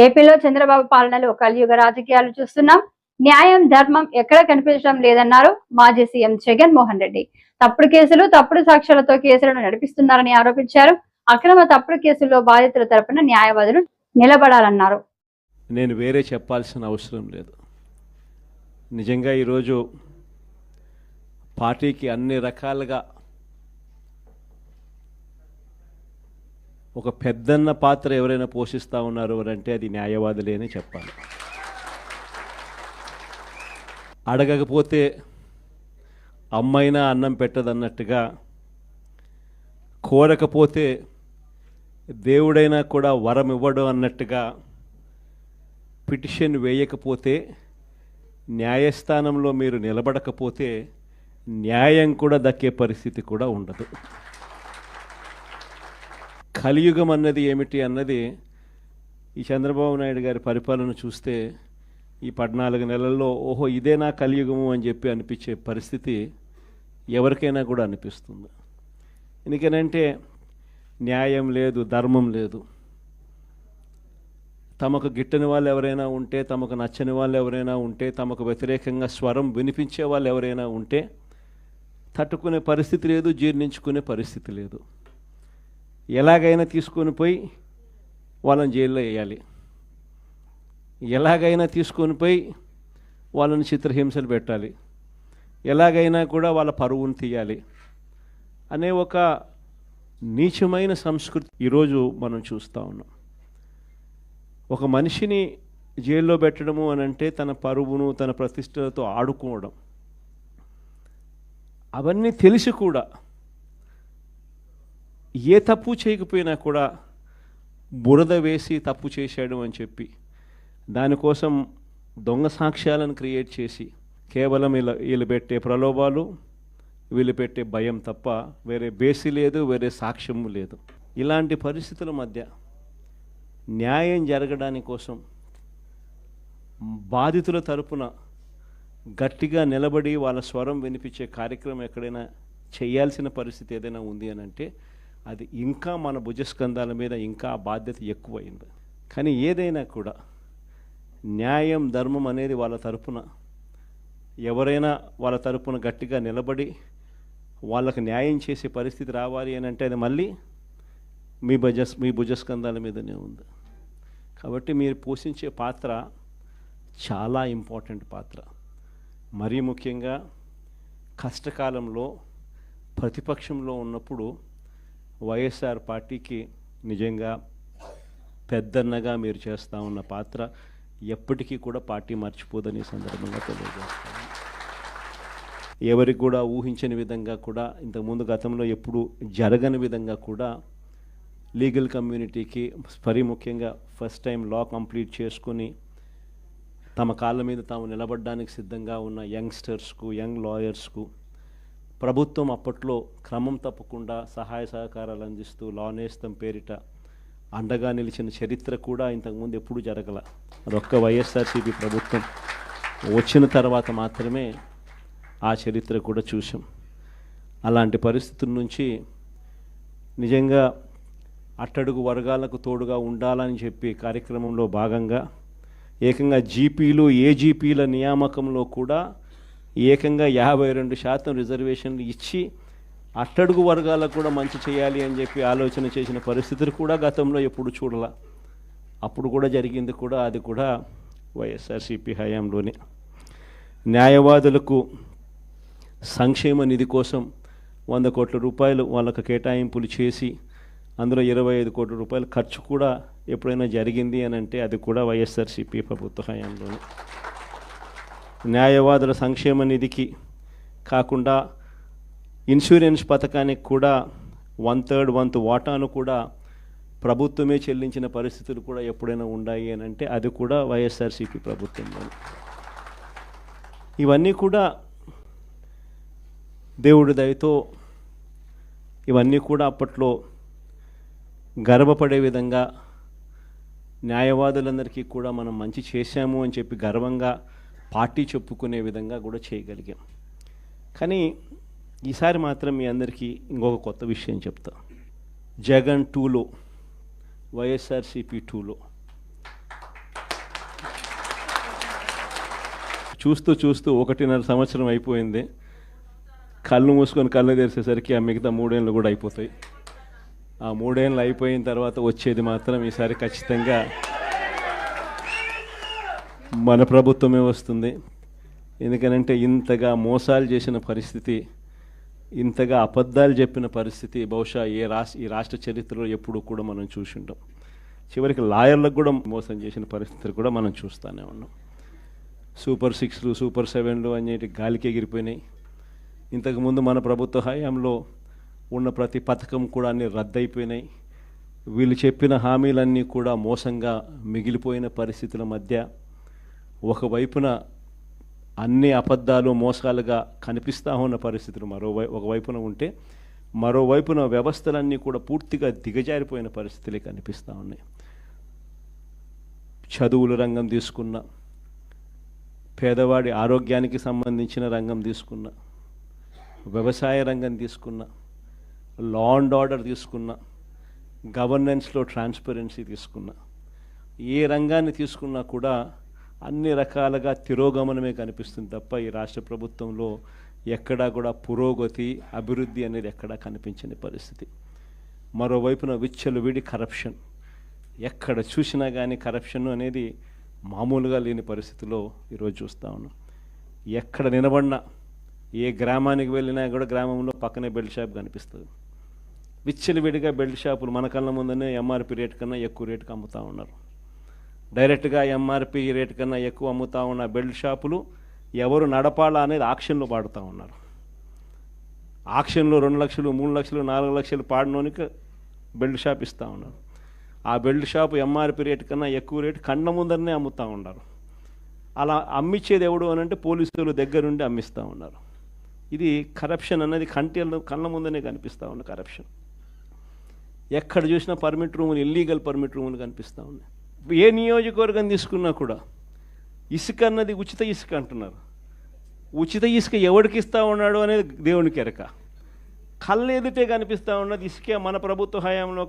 ఏపీలో చంద్రబాబు పాలనలో కలియుగ రాజకీయాలు చూస్తున్నాం. న్యాయం, ధర్మం ఎక్కడ కనిపించడం లేదన్నారు మాజీ సీఎం జగన్మోహన్ రెడ్డి. తప్పుడు కేసులు, తప్పుడు సాక్ష్యాలతో కేసులను నడిపిస్తున్నారని ఆరోపించారు. అక్రమ తప్పుడు కేసుల్లో బాధితుల తరపున న్యాయవాదులు నిలబడాలన్నారు. నేను వేరే చెప్పాల్సిన అవసరం లేదు. నిజంగా ఈరోజు పార్టీకి అన్ని రకాలుగా ఒక పెద్దన్న పాత్ర ఎవరైనా పోషిస్తూ ఉన్నారు అంటే అది న్యాయవాదులే అని చెప్పాలి. అడగకపోతే అమ్మైనా అన్నం పెట్టదన్నట్టుగా, కోరకపోతే దేవుడైనా కూడా వరం ఇవ్వడం అన్నట్టుగా, పిటిషన్ వేయకపోతే, న్యాయస్థానంలో మీరు నిలబడకపోతే న్యాయం కూడా దక్కే పరిస్థితి కూడా ఉండదు. కలియుగం అన్నది ఏమిటి అన్నది ఈ చంద్రబాబు నాయుడు గారి పరిపాలన చూస్తే ఈ 14 నెలల్లో ఓహో ఇదేనా కలియుగము అని చెప్పి అనిపించే పరిస్థితి ఎవరికైనా కూడా అనిపిస్తుంది. ఎందుకనంటే న్యాయం లేదు, ధర్మం లేదు. తమకు గిట్టని వాళ్ళు ఎవరైనా ఉంటే, తమకు నచ్చని వాళ్ళు ఎవరైనా ఉంటే, తమకు వ్యతిరేకంగా స్వరం వినిపించే వాళ్ళు ఎవరైనా ఉంటే తట్టుకునే పరిస్థితి లేదు, జీర్ణించుకునే పరిస్థితి లేదు. ఎలాగైనా తీసుకొని పోయి వాళ్ళని జైల్లో వేయాలి, ఎలాగైనా తీసుకొని పోయి వాళ్ళని చిత్రహింసలు పెట్టాలి, ఎలాగైనా కూడా వాళ్ళ పరువును తీయాలి అనే ఒక నీచమైన సంస్కృతి ఈరోజు మనం చూస్తూ ఉన్నాం. ఒక మనిషిని జైల్లో పెట్టడము అని అంటే తన పరువును, తన ప్రతిష్టలతో ఆడుకోవడం. అవన్నీ తెలిసి కూడా ఏ తప్పు చేయకపోయినా కూడా బురద వేసి తప్పు చేశాడు అని చెప్పి దానికోసం దొంగ సాక్ష్యాలను క్రియేట్ చేసి కేవలం వీళ్ళు పెట్టే ప్రలోభాలు, వీళ్ళు పెట్టే భయం తప్ప వేరే బేసి లేదు, వేరే సాక్ష్యము లేదు. ఇలాంటి పరిస్థితుల మధ్య న్యాయం జరగడానికి కోసం బాధితుల తరపున గట్టిగా నిలబడి వాళ్ళ స్వరం వినిపించే కార్యక్రమం ఎక్కడైనా చేయాల్సిన పరిస్థితి ఏదైనా ఉంది అని అంటే అది ఇంకా మన భుజస్కంధాల మీద ఇంకా బాధ్యత ఎక్కువైంది. కానీ ఏదైనా కూడా న్యాయం, ధర్మం అనేది వాళ్ళ తరపున ఎవరైనా వాళ్ళ తరపున గట్టిగా నిలబడి వాళ్ళకు న్యాయం చేసే పరిస్థితి రావాలి అని అంటే అది మళ్ళీ మీ భుజస్కంధాల మీదనే ఉంది. కాబట్టి మీరు పోషించే పాత్ర చాలా ఇంపార్టెంట్ పాత్ర. మరీ ముఖ్యంగా కష్టకాలంలో ప్రతిపక్షంలో ఉన్నప్పుడు వైఎస్ఆర్ పార్టీకి నిజంగా పెద్దన్నగా మీరు చేస్తూ ఉన్న పాత్ర ఎప్పటికీ కూడా పార్టీ మర్చిపోదని సందర్భంగా తెలియజేస్తాను. ఎవరికి కూడా ఊహించని విధంగా కూడా, ఇంతకుముందు గతంలో ఎప్పుడు జరగని విధంగా కూడా లీగల్ కమ్యూనిటీకి మరీ ముఖ్యంగా ఫస్ట్ టైం లా కంప్లీట్ చేసుకొని తమ కాళ్ళ మీద తాము నిలబడడానికి సిద్ధంగా ఉన్న యంగ్స్టర్స్కు, యంగ్ లాయర్స్కు ప్రభుత్వం అప్పట్లో క్రమం తప్పకుండా సహాయ సహకారాలు అందిస్తూ లా నేస్తం పేరిట అండగా నిలిచిన చరిత్ర కూడా ఇంతకుముందు ఎప్పుడు జరగల. అదొక్క వైఎస్ఆర్సీపీ ప్రభుత్వం వచ్చిన తర్వాత మాత్రమే ఆ చరిత్ర కూడా చూసాం. అలాంటి పరిస్థితుల నుంచి నిజంగా అట్టడుగు వర్గాలకు తోడుగా ఉండాలని చెప్పి కార్యక్రమంలో భాగంగా ఏకంగా జీపీలు, ఏజీపీల నియామకంలో కూడా ఏకంగా 52% రిజర్వేషన్లు ఇచ్చి అట్టడుగు వర్గాలకు కూడా మంచి చేయాలి అని చెప్పి ఆలోచన చేసిన పరిస్థితులు కూడా గతంలో ఎప్పుడు చూడాల. అప్పుడు కూడా జరిగింది కూడా, అది కూడా వైఎస్ఆర్సీపీ హయాంలోనే. న్యాయవాదులకు సంక్షేమ నిధి కోసం 100 కోట్ల రూపాయలు వాళ్ళకు కేటాయింపులు చేసి అందులో 25 కోట్ల రూపాయలు ఖర్చు కూడా ఎప్పుడైనా జరిగింది అని అంటే అది కూడా వైఎస్ఆర్సీపీ ప్రభుత్వ హయాంలోనే. న్యాయవాదుల సంక్షేమ నిధికి కాకుండా ఇన్సూరెన్స్ పథకానికి కూడా 1/3 వంతు వాటాను కూడా ప్రభుత్వమే చెల్లించిన పరిస్థితులు కూడా ఎప్పుడైనా ఉన్నాయి అని అంటే అది కూడా వైఎస్ఆర్సీపీ ప్రభుత్వంలో. ఇవన్నీ కూడా దేవుడి దయతో ఇవన్నీ కూడా అప్పట్లో గర్వపడే విధంగా న్యాయవాదులందరికీ కూడా మనం మంచి చేశాము అని చెప్పి గర్వంగా పార్టీ చెప్పుకునే విధంగా కూడా చేయగలిగాం. కానీ ఈసారి మాత్రం మీ అందరికీ ఇంకొక కొత్త విషయం చెప్తా. జగన్ 2లో వైఎస్ఆర్సీపీ 2లో చూస్తూ చూస్తూ 1.5 సంవత్సరం అయిపోయింది. కళ్ళు మూసుకొని కళ్ళు తెరిచేసరికి ఆ మిగతా 3 ఏళ్ళు కూడా అయిపోతాయి. ఆ 3 ఏళ్ళు అయిపోయిన తర్వాత వచ్చేది మాత్రం ఈసారి ఖచ్చితంగా మన ప్రభుత్వమే వస్తుంది. ఎందుకనంటే ఇంతగా మోసాలు చేసిన పరిస్థితి, ఇంతగా అబద్ధాలు చెప్పిన పరిస్థితి బహుశా ఈ రాష్ట్ర చరిత్రలో ఎప్పుడూ కూడా మనం చూసి ఉంటాం. చివరికి లాయర్లకు కూడా మోసం చేసిన పరిస్థితులు కూడా మనం చూస్తూనే ఉన్నాం. సూపర్ 6లు సూపర్ 7లు అనేటి గాలికి ఎగిరిపోయినాయి. ఇంతకుముందు మన ప్రభుత్వ హయాంలో ఉన్న ప్రతి పథకం కూడా అన్నీ రద్దయిపోయినాయి. వీళ్ళు చెప్పిన హామీలన్నీ కూడా మోసంగా మిగిలిపోయిన పరిస్థితుల మధ్య ఒకవైపున అన్ని అబద్ధాలు మోసాలుగా కనిపిస్తూ ఉన్న పరిస్థితులు ఒకవైపున ఉంటే, మరోవైపున వ్యవస్థలన్నీ కూడా పూర్తిగా దిగజారిపోయిన పరిస్థితులే కనిపిస్తూ ఉన్నాయి. చదువుల రంగం తీసుకున్న, పేదవాడి ఆరోగ్యానికి సంబంధించిన రంగం తీసుకున్న, వ్యవసాయ రంగం తీసుకున్న, లా అండ్ ఆర్డర్ తీసుకున్న, గవర్నెన్స్లో ట్రాన్స్పరెన్సీ తీసుకున్న, ఏ రంగాన్ని తీసుకున్నా కూడా అన్ని రకాలుగా తిరోగమనమే కనిపిస్తుంది తప్ప ఈ రాష్ట్ర ప్రభుత్వంలో ఎక్కడా కూడా పురోగతి, అభివృద్ధి అనేది ఎక్కడా కనిపించని పరిస్థితి. మరోవైపున విచ్చలవిడి కరప్షన్, ఎక్కడ చూసినా కానీ కరప్షన్ అనేది మామూలుగా లేని పరిస్థితిలో ఈరోజు చూస్తూ ఉన్నాం. ఎక్కడ నిలబడినా, ఏ గ్రామానికి వెళ్ళినా కూడా గ్రామంలో పక్కనే బెల్ట్ షాప్ కనిపిస్తుంది. విచ్చలవిడిగా బెల్ట్ షాపులు మన కళ్ళ ముందనే ఎంఆర్పి రేట్ కన్నా ఎక్కువ రేటుకి అమ్ముతూ ఉన్నారు. డైరెక్ట్గా ఎంఆర్పి రేట్ కన్నా ఎక్కువ అమ్ముతూ ఉన్న బెల్ట్ షాపులు ఎవరు నడపాలా అనేది ఆక్షన్లో పాడుతూ ఉన్నారు. ఆక్షన్లో 2 లక్షలు 3 లక్షలు 4 లక్షలు పాడినోనికి బెల్ట్ షాప్ ఇస్తూ ఉన్నారు. ఆ బెల్ట్ షాపు ఎంఆర్పి రేట్ కన్నా ఎక్కువ రేటు కళ్ళ ముందరనే అమ్ముతూ ఉన్నారు. అలా అమ్మిచ్చేది ఎవడు అని అంటే పోలీసులు దగ్గరుండి అమ్మిస్తూ ఉన్నారు. ఇది కరప్షన్ అనేది కళ్ళ ముందనే కనిపిస్తూ ఉన్న కరప్షన్. ఎక్కడ చూసినా పర్మిట్ రూములు, ఇల్లీగల్ పర్మిట్ రూములు కనిపిస్తూ ఉన్నాయి. ఏ నియోజకవర్గం తీసుకున్నా కూడా ఇసుక అన్నది ఉచిత ఇసుక అంటున్నారు. ఉచిత ఇసుక ఎవరికి ఇస్తూ ఉన్నాడు అనేది దేవునికి ఎరక. కళ్ళు ఎదుటే కనిపిస్తూ ఉన్నది ఇసుకే మన ప్రభుత్వ హయాంలో